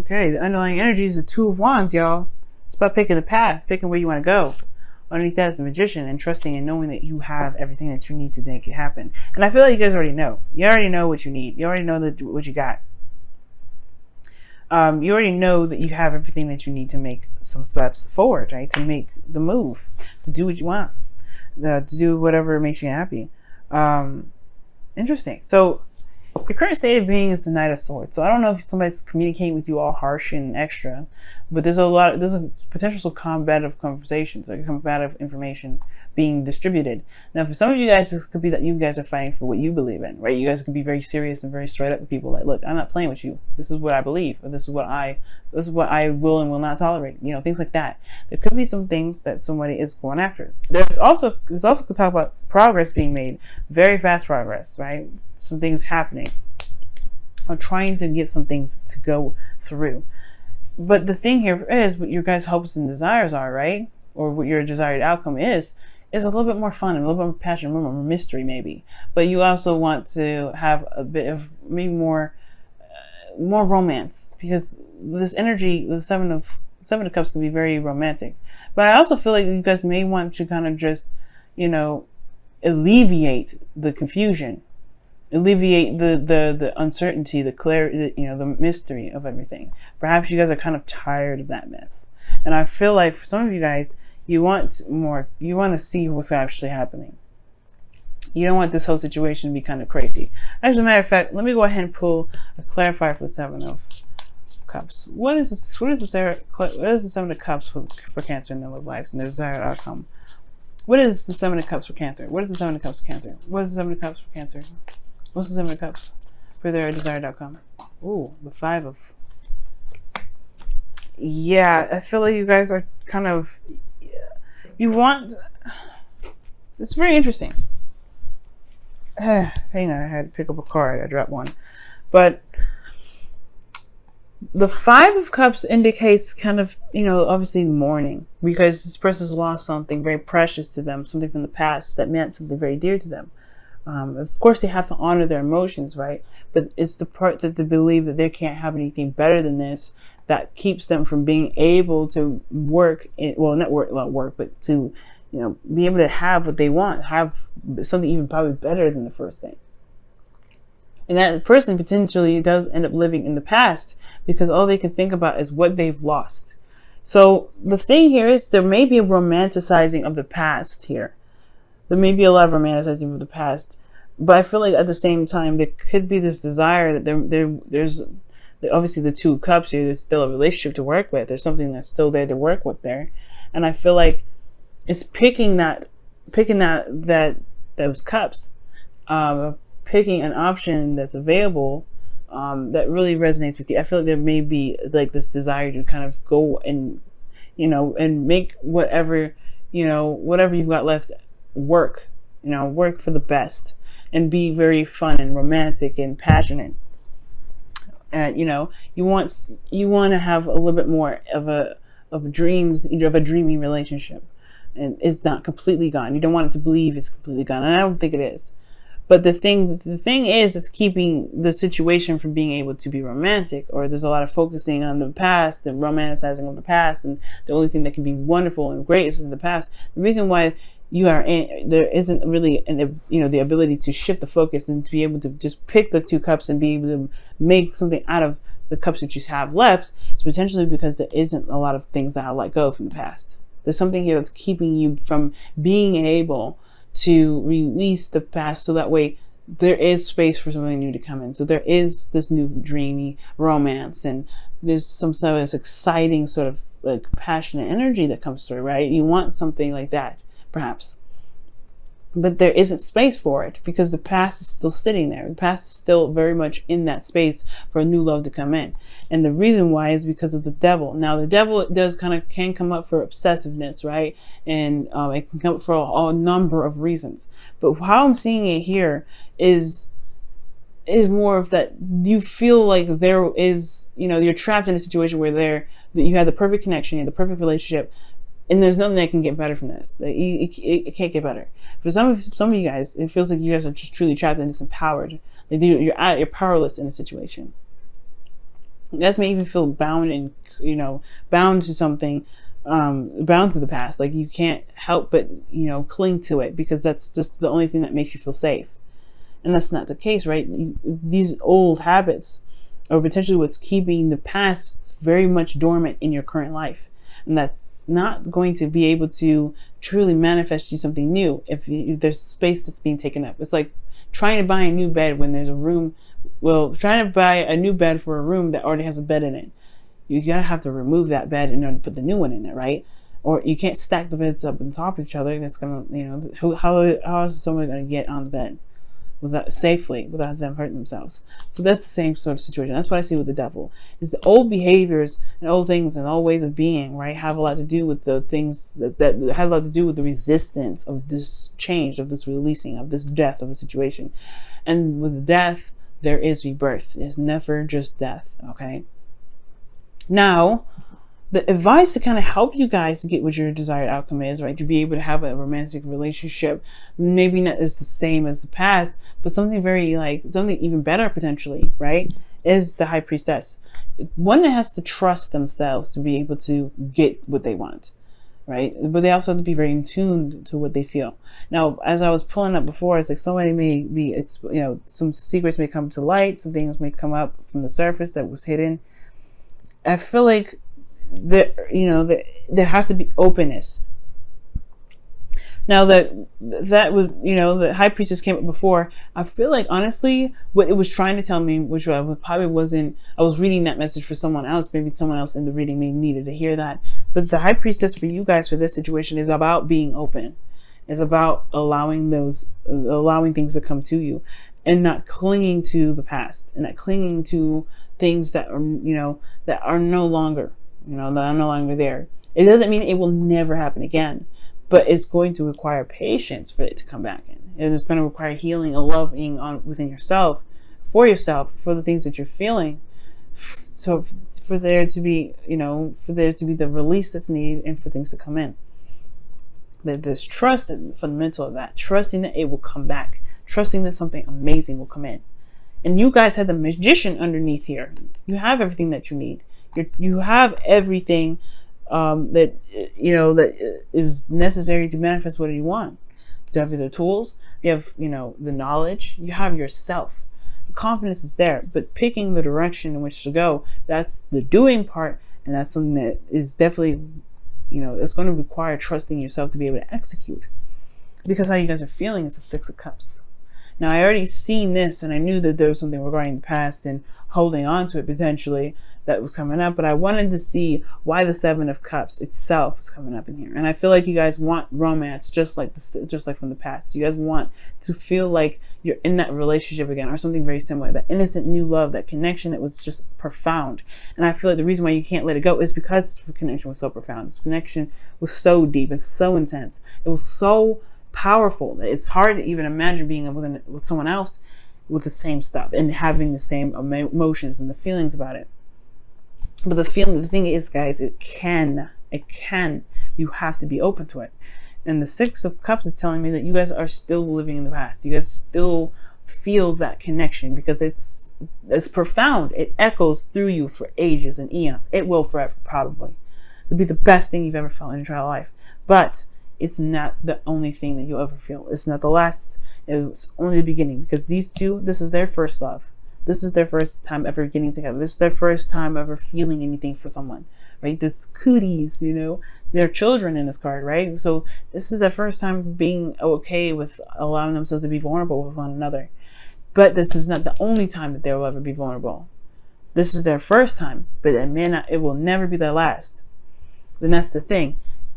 Okay, the underlying energy is the Two of Wands, y'all. It's about picking the path, picking where you want to go. Underneath that is the Magician, and trusting and knowing that you have everything that you need to make it happen. And I feel like you guys already know. You already know what you need. You already know what you got. You already know that you have everything that you need to make some steps forward, right? To make the move, to do what you want, to do whatever makes you happy. Interesting. So the current state of being is the Knight of Swords. So I don't know if somebody's communicating with you all harsh and extra, but there's a potential of combative conversations or combative information being distributed. Now, for some of you guys, this could be that you guys are fighting for what you believe in, right? You guys can be very serious and very straight up with people. Like, look, I'm not playing with you. This is what I believe, or this is what I will and will not tolerate. You know, things like that. There could be some things that somebody is going after. There's also could talk about progress being made, very fast progress, right? Some things happening, or trying to get some things to go through. But the thing here is what your guys' hopes and desires are, right? Or what your desired outcome is a little bit more fun and a little bit more passion, a little more mystery maybe. But you also want to have a bit of maybe more romance, because this energy, the Seven of Cups, can be very romantic. But I also feel like you guys may want to kind of just, you know, alleviate the confusion, alleviate the uncertainty, the clarity, you know, the mystery of everything. Perhaps you guys are kind of tired of that mess. And I feel like for some of you guys, you want more, you want to see what's actually happening. You don't want this whole situation to be kind of crazy. As a matter of fact, let me go ahead and pull a clarifier for the Seven of Cups. What is this? What is the Seven of Cups for Cancer in their love lives and their desired outcome? What is the Seven of Cups for Cancer? What is the Seven of Cups for Cancer? What is the Seven of Cups for Cancer? What's the Seven of Cups for their desired outcome? Ooh, the Five of... Yeah, I feel like you guys are kind of... You want... It's very interesting. Hang on, I had to pick up a card. I dropped one. But the Five of Cups indicates kind of, you know, obviously mourning, because this person's lost something very precious to them, something from the past that meant something very dear to them. Of course, they have to honor their emotions, right? But it's the part that they believe that they can't have anything better than this that keeps them from being able to work, but to, you know, be able to have what they want, have something even probably better than the first thing. And that person potentially does end up living in the past because all they can think about is what they've lost. So the thing here is there may be a romanticizing of the past here. There may be a lot of romanticizing of the past, but I feel like at the same time there could be this desire that there's obviously the Two of Cups here. There's still a relationship to work with. There's something that's still there to work with there, and I feel like it's picking those cups, picking an option that's available that really resonates with you. I feel like there may be like this desire to kind of go and, you know, and make whatever you've got left work, you know, work for the best and be very fun and romantic and passionate. And you know, you want to have a little bit more of a dreamy relationship, and it's not completely gone. You don't want it to believe it's completely gone, and I don't think it is. But the thing is, it's keeping the situation from being able to be romantic, or there's a lot of focusing on the past and romanticizing of the past, and the only thing that can be wonderful and great is in the past. The reason why there isn't really the ability to shift the focus and to be able to just pick the two cups and be able to make something out of the cups that you have left is potentially because there isn't a lot of things that I let go from the past. There's something here that's keeping you from being able to release the past, so that way there is space for something new to come in. So there is this new dreamy romance, and there's some sort of this exciting sort of like passionate energy that comes through, right? You want something like that, perhaps. But there isn't space for it because the past is still sitting there. The past is still very much in that space for a new love to come in. And the reason why is because of the devil. Now, the devil can come up for obsessiveness, right? And it can come up for a number of reasons. But how I'm seeing it here is more of that you feel like there is, you're trapped in a situation where you have the perfect connection, you have the perfect relationship, and there's nothing that can get better from this. It can't get better. For some of you guys, it feels like you guys are just truly trapped and disempowered. Like you're powerless in a situation. You guys may even feel bound and, bound to something, bound to the past. Like you can't help but, cling to it because that's just the only thing that makes you feel safe. And that's not the case, right? These old habits are potentially what's keeping the past very much dormant in your current life. And that's not going to be able to truly manifest you something new if there's space that's being taken up. It's like trying to buy a new bed when there's a room. Well, trying to buy a new bed for a room that already has a bed in it. You gotta have to remove that bed in order to put the new one in there, right? Or you can't stack the beds up on top of each other. That's gonna, how is someone gonna get on the bed safely without them hurting themselves? So that's the same sort of situation. That's what I see with the devil. Is the old behaviors and old things and old ways of being, right, have a lot to do with the things that has a lot to do with the resistance of this change, of this releasing, of this death of a situation. And with death, there is rebirth. It's never just death. Okay. Now, the advice to kind of help you guys to get what your desired outcome is, right? To be able to have a romantic relationship, maybe not as the same as the past, but something something even better potentially, right? Is the high priestess. One that has to trust themselves to be able to get what they want, right? But they also have to be very in tune to what they feel. Now, as I was pulling up before, it's like somebody may be, some secrets may come to light, some things may come up from the surface that was hidden. I feel like there has to be openness. Now that would, the high priestess came up before, I feel like honestly what it was trying to tell me, which I probably wasn't, I was reading that message for someone else, maybe someone else in the reading may needed to hear that, but the high priestess for you guys for this situation is about being open. It's about allowing things to come to you and not clinging to the past and not clinging to things that are, that are no longer, that are no longer there. It doesn't mean it will never happen again, but it's going to require patience for it to come back in. It's going to require healing and loving within yourself, for the things that you're feeling. So for there to be, the release that's needed and for things to come in. There's trust at the fundamental of that, trusting that it will come back, trusting that something amazing will come in. And you guys have the magician underneath here. You have everything that you need. You have everything that is necessary to manifest what you want. You have the tools. You have the knowledge. You have yourself. Confidence is there, but picking the direction in which to go, that's the doing part, and that's something that is definitely it's going to require trusting yourself to be able to execute. Because how you guys are feeling is the Six of Cups. Now, I already seen this, and I knew that there was something regarding the past and holding on to it potentially that was coming up, but I wanted to see why the Seven of Cups itself is coming up in here. And I feel like you guys want romance, just like from the past. You guys want to feel like you're in that relationship again, or something very similar. That innocent new love, that connection that was just profound. And I feel like the reason why you can't let it go is because the connection was so profound. This connection was so deep and so intense. It was so powerful that it's hard to even imagine being with someone else with the same stuff and having the same emotions and the feelings about it. But the thing is, guys, it can, you have to be open to it. And the Six of Cups is telling me that you guys are still living in the past. You guys still feel that connection because it's profound. It echoes through you for ages and eons. It will forever, probably. It'll be the best thing you've ever felt in your entire life. But it's not the only thing that you'll ever feel. It's not the last. It's only the beginning, because these two, this is their first love. This is their first time ever getting together. This is their first time ever feeling anything for someone, right? This cooties, they're children in this card, right? So this is their first time being okay with allowing themselves to be vulnerable with one another. But this is not the only time that they will ever be vulnerable. This is their first time, but it will never be their last. Then that's the thing.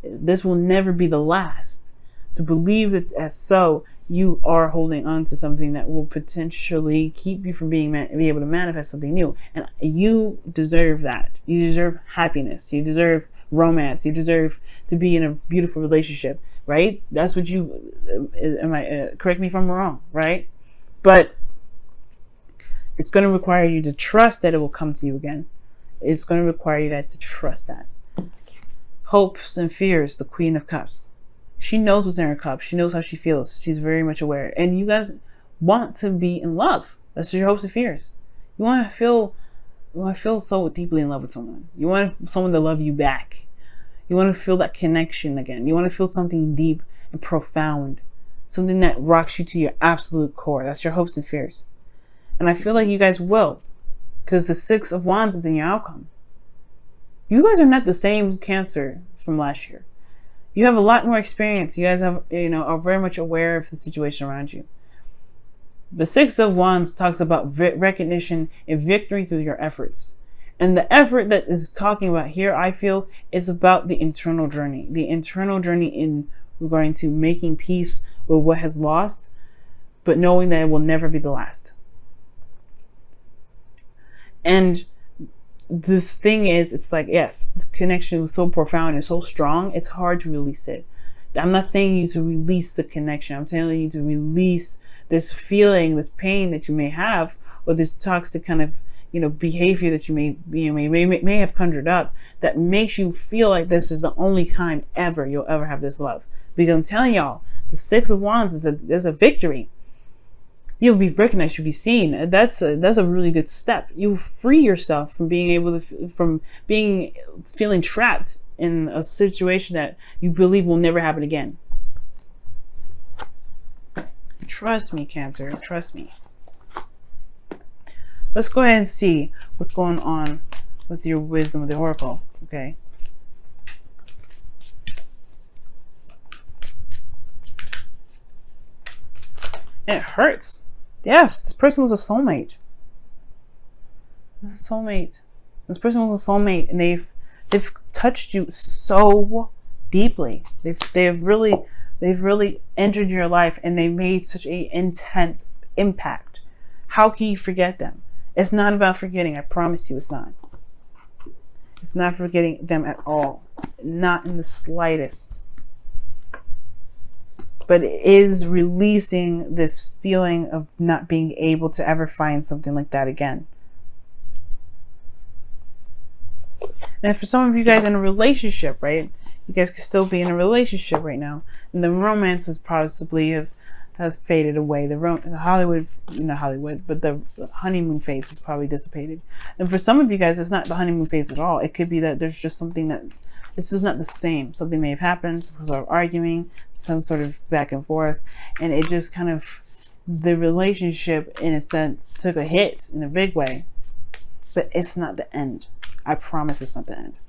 This will never be the last. To believe that as so, you are holding on to something that will potentially keep you from being able to manifest something new. And you deserve that. You deserve happiness. You deserve romance. You deserve to be in a beautiful relationship, right? That's what correct me if I'm wrong, right? But it's going to require you to trust that it will come to you again. It's going to require you guys to trust that. Hopes and fears, the Queen of Cups. She knows what's in her cup. She knows how she feels. She's very much aware. And you guys want to be in love. That's your hopes and fears. You want to feel You want to feel so deeply in love with someone. You want someone to love you back. You want to feel that connection again. You want to feel something deep and profound. Something that rocks you to your absolute core. That's your hopes and fears. And I feel like you guys will. Because the Six of Wands is in your outcome. You guys are not the same Cancer from last year. You have a lot more experience. You guys have, are very much aware of the situation around you. The Six of Wands talks about recognition and victory through your efforts. And the effort that is talking about here, I feel, is about the internal journey. The internal journey in regarding to making peace with what has lost, but knowing that it will never be the last. And the thing is, it's like, yes, this connection was so profound and so strong, it's hard to release it. I'm not saying you to release the connection. I'm telling you to release this feeling, this pain that you may have, or this toxic kind of, behavior that you may have conjured up that makes you feel like this is the only time ever you'll ever have this love. Because I'm telling y'all, the Six of Wands is a victory. You'll be recognized, you'll be seen. That's a really good step. You free yourself from being able to, feeling trapped in a situation that you believe will never happen again. Trust me, Cancer, trust me. Let's go ahead and see what's going on with your wisdom of the Oracle, okay? It hurts. Yes, this person was a soulmate. This is a soulmate. This person was a soulmate, and they've touched you so deeply. They've really entered your life, and they made such an intense impact. How can you forget them? It's not about forgetting. I promise you, it's not. It's not forgetting them at all. Not in the slightest. But it is releasing this feeling of not being able to ever find something like that again. And for some of you guys in a relationship, right? You guys could still be in a relationship right now. And the romances possibly have faded away. The Hollywood, not Hollywood, but the honeymoon phase has probably dissipated. And for some of you guys, it's not the honeymoon phase at all. It could be that there's just something that it's just not the same. Something may have happened, some sort of arguing, some sort of back and forth, and it just kind of, the relationship in a sense took a hit in a big way, but it's not the end. I promise it's not the end.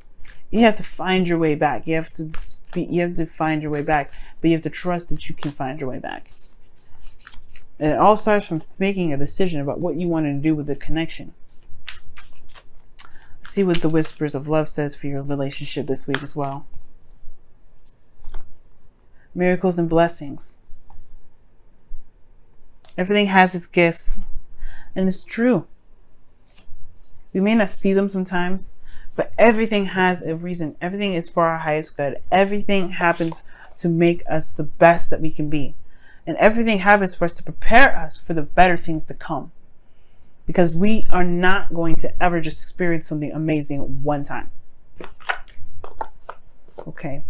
You have to find your way back. You have to find your way back, but you have to trust that you can find your way back. And it all starts from making a decision about what you want to do with the connection. See what the Whispers of Love says for your relationship this week as well. Miracles and blessings. Everything has its gifts, and it's true. We may not see them sometimes, but everything has a reason. Everything is for our highest good. Everything happens to make us the best that we can be. And everything happens for us to prepare us for the better things to come. Because we are not going to ever just experience something amazing one time. Okay.